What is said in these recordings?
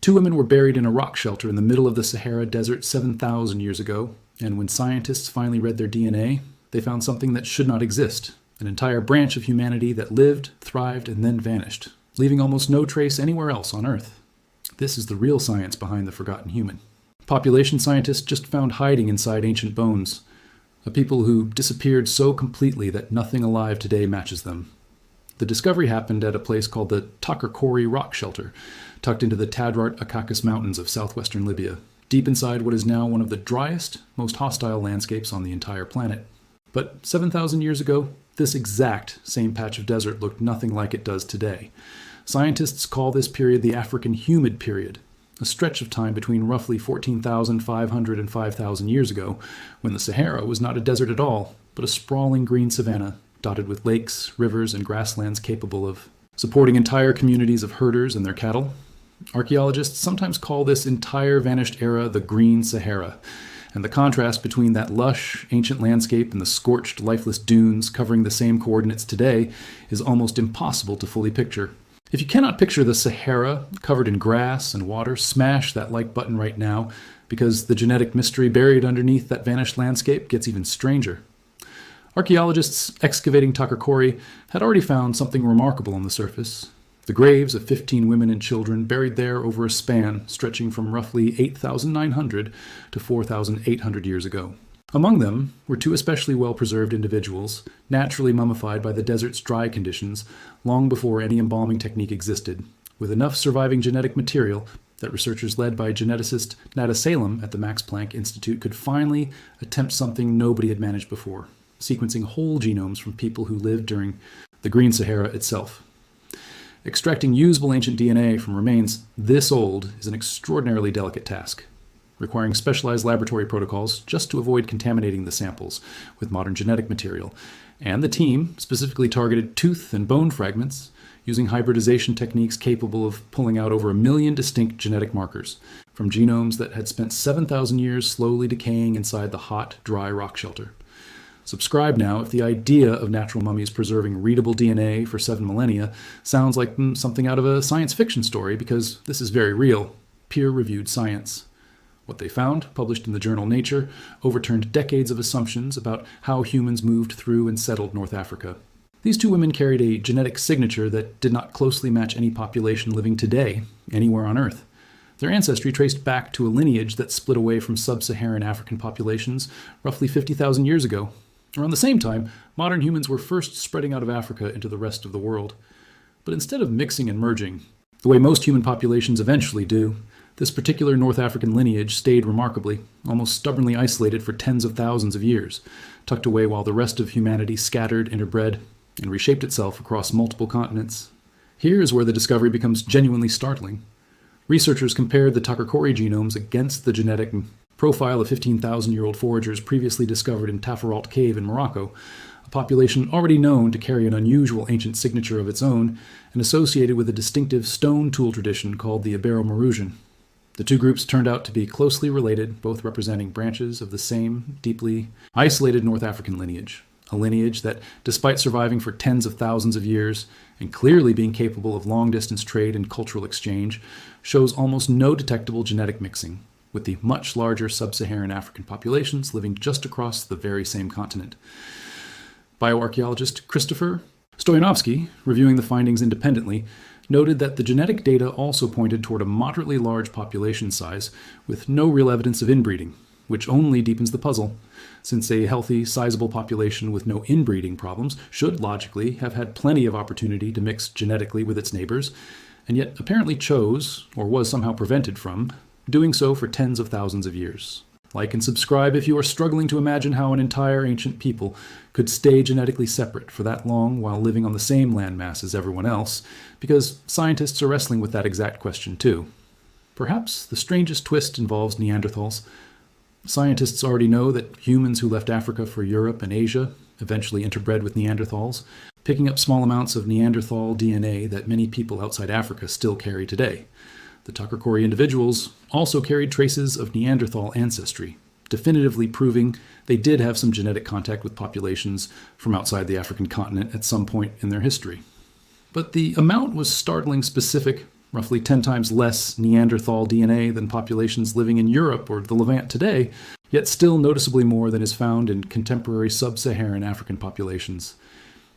Two women were buried in a rock shelter in the middle of the Sahara Desert 7,000 years ago, and when scientists finally read their DNA, they found something that should not exist, an entire branch of humanity that lived, thrived, and then vanished, leaving almost no trace anywhere else on Earth. This is the real science behind the forgotten human. Population scientists just found hiding inside ancient bones, a people who disappeared so completely that nothing alive today matches them. The discovery happened at a place called the Takarkori Rock Shelter, tucked into the Tadrart Akakas Mountains of southwestern Libya, deep inside what is now one of the driest, most hostile landscapes on the entire planet. But 7,000 years ago, this exact same patch of desert looked nothing like it does today. Scientists call this period the African Humid Period, a stretch of time between roughly 14,500 and 5,000 years ago, when the Sahara was not a desert at all, but a sprawling green savanna dotted with lakes, rivers, and grasslands capable of supporting entire communities of herders and their cattle. Archaeologists sometimes call this entire vanished era the Green Sahara, and the contrast between that lush, ancient landscape and the scorched, lifeless dunes covering the same coordinates today is almost impossible to fully picture. If you cannot picture the Sahara covered in grass and water, smash that like button right now, because the genetic mystery buried underneath that vanished landscape gets even stranger. Archaeologists excavating Takarkori had already found something remarkable on the surface. The graves of 15 women and children buried there over a span stretching from roughly 8,900 to 4,800 years ago. Among them were two especially well-preserved individuals, naturally mummified by the desert's dry conditions long before any embalming technique existed, with enough surviving genetic material that researchers led by geneticist Nada Salem at the Max Planck Institute could finally attempt something nobody had managed before, sequencing whole genomes from people who lived during the Green Sahara itself. Extracting usable ancient DNA from remains this old is an extraordinarily delicate task, requiring specialized laboratory protocols just to avoid contaminating the samples with modern genetic material. And the team specifically targeted tooth and bone fragments using hybridization techniques capable of pulling out over 1 million distinct genetic markers from genomes that had spent 7,000 years slowly decaying inside the hot, dry rock shelter. Subscribe now if the idea of natural mummies preserving readable DNA for 7 millennia sounds like something out of a science fiction story, because this is very real, peer-reviewed science. What they found, published in the journal Nature, overturned decades of assumptions about how humans moved through and settled North Africa. These two women carried a genetic signature that did not closely match any population living today, anywhere on Earth. Their ancestry traced back to a lineage that split away from sub-Saharan African populations roughly 50,000 years ago. Around the same time, modern humans were first spreading out of Africa into the rest of the world. But instead of mixing and merging, the way most human populations eventually do, this particular North African lineage stayed remarkably, almost stubbornly isolated for tens of thousands of years, tucked away while the rest of humanity scattered, interbred, and reshaped itself across multiple continents. Here is where the discovery becomes genuinely startling. Researchers compared the Takarkori genomes against the genetic profile of 15,000-year-old foragers previously discovered in Tafaralt Cave in Morocco, a population already known to carry an unusual ancient signature of its own and associated with a distinctive stone tool tradition called the Ibero-Maurutian. The two groups turned out to be closely related, both representing branches of the same deeply isolated North African lineage, a lineage that, despite surviving for tens of thousands of years and clearly being capable of long-distance trade and cultural exchange, shows almost no detectable genetic mixing with the much larger sub-Saharan African populations living just across the very same continent. Bioarchaeologist Christopher Stoyanovsky, reviewing the findings independently, noted that the genetic data also pointed toward a moderately large population size with no real evidence of inbreeding, which only deepens the puzzle, since a healthy, sizable population with no inbreeding problems should logically have had plenty of opportunity to mix genetically with its neighbors, and yet apparently chose, or was somehow prevented from, doing so for tens of thousands of years. Like and subscribe if you are struggling to imagine how an entire ancient people could stay genetically separate for that long while living on the same landmass as everyone else, because scientists are wrestling with that exact question too. Perhaps the strangest twist involves Neanderthals. Scientists already know that humans who left Africa for Europe and Asia eventually interbred with Neanderthals, picking up small amounts of Neanderthal DNA that many people outside Africa still carry today. The Takarkori individuals also carried traces of Neanderthal ancestry, definitively proving they did have some genetic contact with populations from outside the African continent at some point in their history. But the amount was startlingly specific roughly 10 times less Neanderthal DNA than populations living in Europe or the Levant today, yet still noticeably more than is found in contemporary sub-Saharan African populations.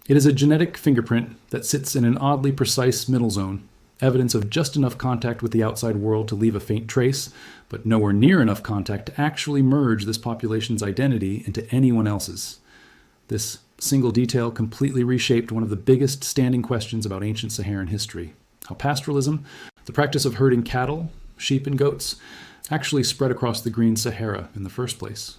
It is a genetic fingerprint that sits in an oddly precise middle zone, evidence of just enough contact with the outside world to leave a faint trace, but nowhere near enough contact to actually merge this population's identity into anyone else's. This single detail completely reshaped one of the biggest standing questions about ancient Saharan history: how pastoralism, the practice of herding cattle, sheep, and goats, actually spread across the Green Sahara in the first place.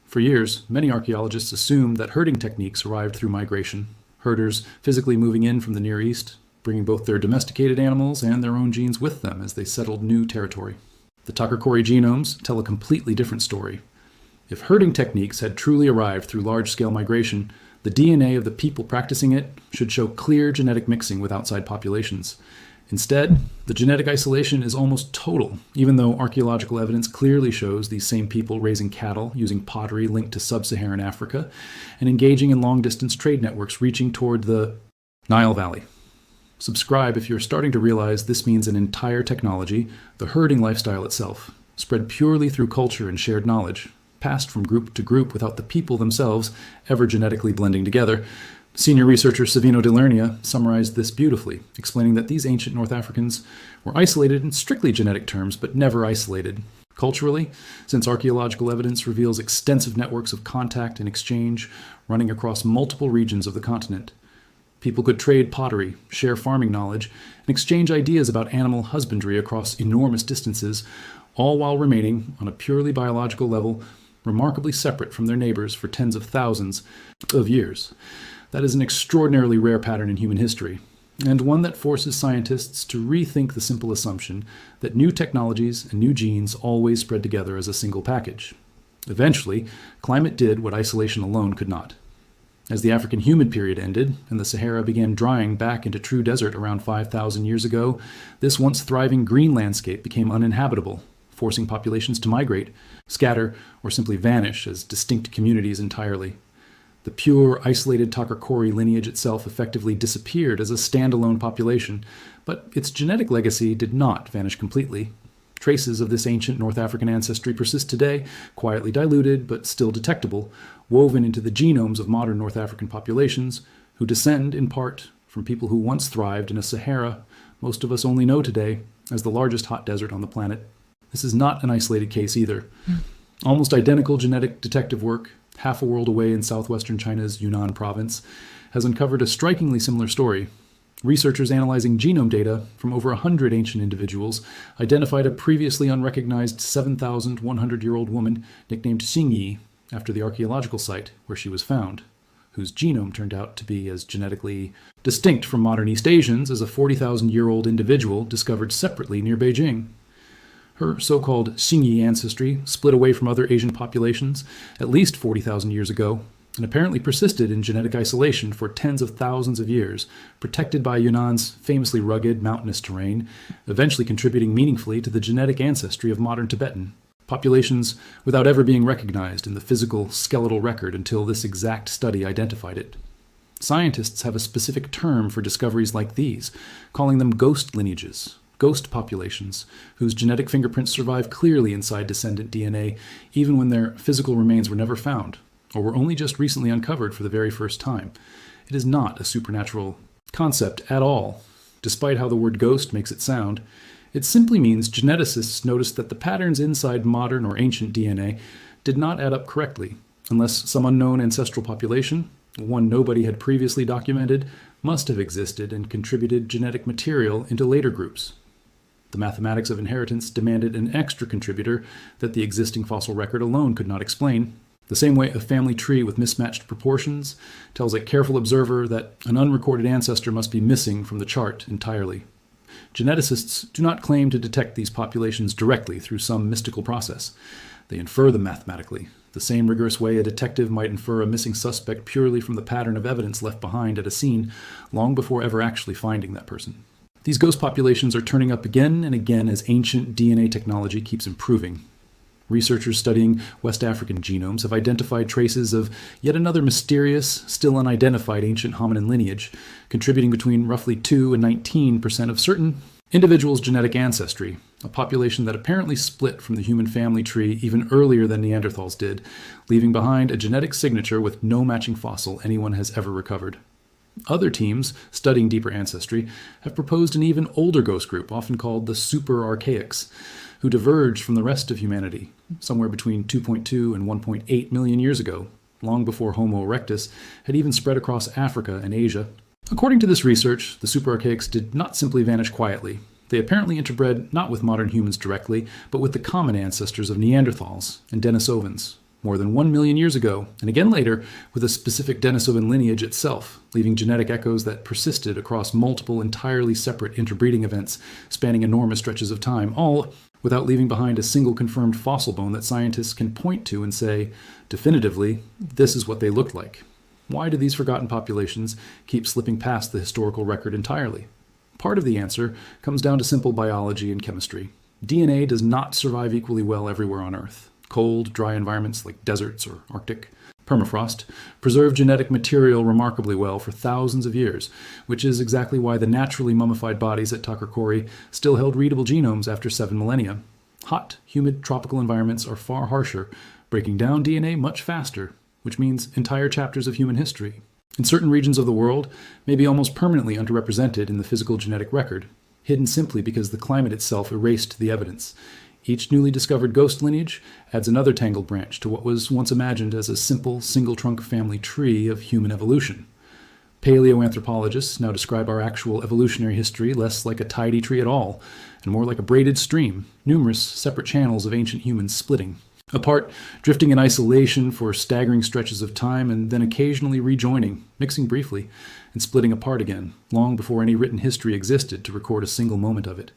For years, many archaeologists assumed that herding techniques arrived through migration, herders physically moving in from the Near East, bringing both their domesticated animals and their own genes with them as they settled new territory. The Takakori genomes tell a completely different story. If herding techniques had truly arrived through large-scale migration, the DNA of the people practicing it should show clear genetic mixing with outside populations. Instead, the genetic isolation is almost total, even though archaeological evidence clearly shows these same people raising cattle, using pottery linked to sub-Saharan Africa, and engaging in long-distance trade networks reaching toward the Nile Valley. Subscribe if you're starting to realize this means an entire technology, the herding lifestyle itself, spread purely through culture and shared knowledge, passed from group to group without the people themselves ever genetically blending together. Senior researcher Savino de Lernia summarized this beautifully, explaining that these ancient North Africans were isolated in strictly genetic terms, but never isolated. Culturally, since archaeological evidence reveals extensive networks of contact and exchange running across multiple regions of the continent. People could trade pottery, share farming knowledge, and exchange ideas about animal husbandry across enormous distances, all while remaining, on a purely biological level, remarkably separate from their neighbors for tens of thousands of years. That is an extraordinarily rare pattern in human history, and one that forces scientists to rethink the simple assumption that new technologies and new genes always spread together as a single package. Eventually, climate did what isolation alone could not. As the African humid period ended and the Sahara began drying back into true desert around 5,000 years ago, this once thriving green landscape became uninhabitable, forcing populations to migrate, scatter, or simply vanish as distinct communities entirely. The pure, isolated Takakori lineage itself effectively disappeared as a standalone population, but its genetic legacy did not vanish completely. Traces of this ancient North African ancestry persist today, quietly diluted but still detectable, woven into the genomes of modern North African populations, who descend, in part, from people who once thrived in a Sahara most of us only know today as the largest hot desert on the planet. This is not an isolated case either. Almost identical genetic detective work, half a world away in southwestern China's Yunnan province, has uncovered a strikingly similar story. Researchers analyzing genome data from over 100 ancient individuals identified a previously unrecognized 7,100-year-old woman nicknamed Xingyi after the archaeological site where she was found, whose genome turned out to be as genetically distinct from modern East Asians as a 40,000-year-old individual discovered separately near Beijing. Her so-called Xingyi ancestry split away from other Asian populations at least 40,000 years ago, and apparently persisted in genetic isolation for tens of thousands of years, protected by Yunnan's famously rugged, mountainous terrain, eventually contributing meaningfully to the genetic ancestry of modern Tibetan populations without ever being recognized in the physical, skeletal record until this exact study identified it. Scientists have a specific term for discoveries like these, calling them ghost lineages, ghost populations, whose genetic fingerprints survive clearly inside descendant DNA, even when their physical remains were never found, or were only just recently uncovered for the very first time. It is not a supernatural concept at all, despite how the word ghost makes it sound. It simply means geneticists noticed that the patterns inside modern or ancient DNA did not add up correctly, unless some unknown ancestral population, one nobody had previously documented, must have existed and contributed genetic material into later groups. The mathematics of inheritance demanded an extra contributor that the existing fossil record alone could not explain. The same way a family tree with mismatched proportions tells a careful observer that an unrecorded ancestor must be missing from the chart entirely. Geneticists do not claim to detect these populations directly through some mystical process. They infer them mathematically, the same rigorous way a detective might infer a missing suspect purely from the pattern of evidence left behind at a scene long before ever actually finding that person. These ghost populations are turning up again and again as ancient DNA technology keeps improving. Researchers studying West African genomes have identified traces of yet another mysterious, still unidentified ancient hominin lineage, contributing between roughly 2 and 19% of certain Individuals' genetic ancestry, a population that apparently split from the human family tree even earlier than Neanderthals did, leaving behind a genetic signature with no matching fossil anyone has ever recovered. Other teams, studying deeper ancestry, have proposed an even older ghost group, often called the super archaics, who diverged from the rest of humanity, somewhere between 2.2 and 1.8 million years ago, long before Homo erectus had even spread across Africa and Asia. According to this research, the super archaics did not simply vanish quietly. They apparently interbred not with modern humans directly, but with the common ancestors of Neanderthals and Denisovans, more than 1 million years ago, and again later with a specific Denisovan lineage itself, leaving genetic echoes that persisted across multiple entirely separate interbreeding events spanning enormous stretches of time, all without leaving behind a single confirmed fossil bone that scientists can point to and say, definitively, this is what they looked like. Why do these forgotten populations keep slipping past the historical record entirely? Part of the answer comes down to simple biology and chemistry. DNA does not survive equally well everywhere on Earth. Cold, dry environments like deserts or Arctic permafrost preserve genetic material remarkably well for thousands of years, which is exactly why the naturally mummified bodies at Takakori still held readable genomes after 7 millennia. Hot, humid, tropical environments are far harsher, breaking down DNA much faster, which means entire chapters of human history, in certain regions of the world, may be almost permanently underrepresented in the physical genetic record, hidden simply because the climate itself erased the evidence. Each newly discovered ghost lineage adds another tangled branch to what was once imagined as a simple, single-trunk family tree of human evolution. Paleoanthropologists now describe our actual evolutionary history less like a tidy tree at all, and more like a braided stream, numerous separate channels of ancient humans splitting apart, drifting in isolation for staggering stretches of time, and then occasionally rejoining, mixing briefly, and splitting apart again, long before any written history existed to record a single moment of it.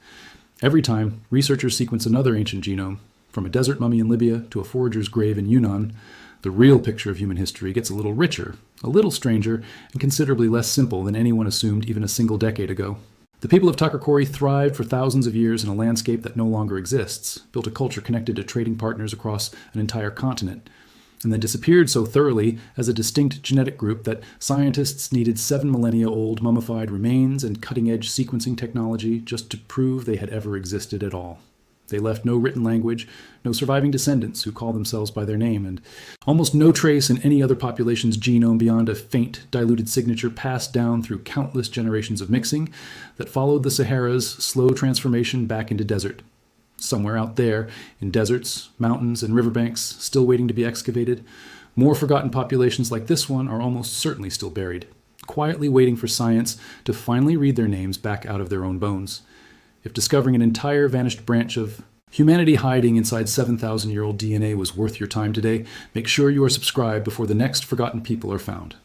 Every time, researchers sequence another ancient genome, from a desert mummy in Libya to a forager's grave in Yunnan, the real picture of human history gets a little richer, a little stranger, and considerably less simple than anyone assumed even a single decade ago. The people of Takakori thrived for thousands of years in a landscape that no longer exists, built a culture connected to trading partners across an entire continent, and then disappeared so thoroughly as a distinct genetic group that scientists needed 7 millennia old mummified remains and cutting-edge sequencing technology just to prove they had ever existed at all. They left no written language, no surviving descendants who call themselves by their name, and almost no trace in any other population's genome beyond a faint, diluted signature passed down through countless generations of mixing that followed the Sahara's slow transformation back into desert. Somewhere out there, in deserts, mountains, and riverbanks, still waiting to be excavated, more forgotten populations like this one are almost certainly still buried, quietly waiting for science to finally read their names back out of their own bones. If discovering an entire vanished branch of humanity hiding inside 7,000-year-old DNA was worth your time today, make sure you are subscribed before the next forgotten people are found.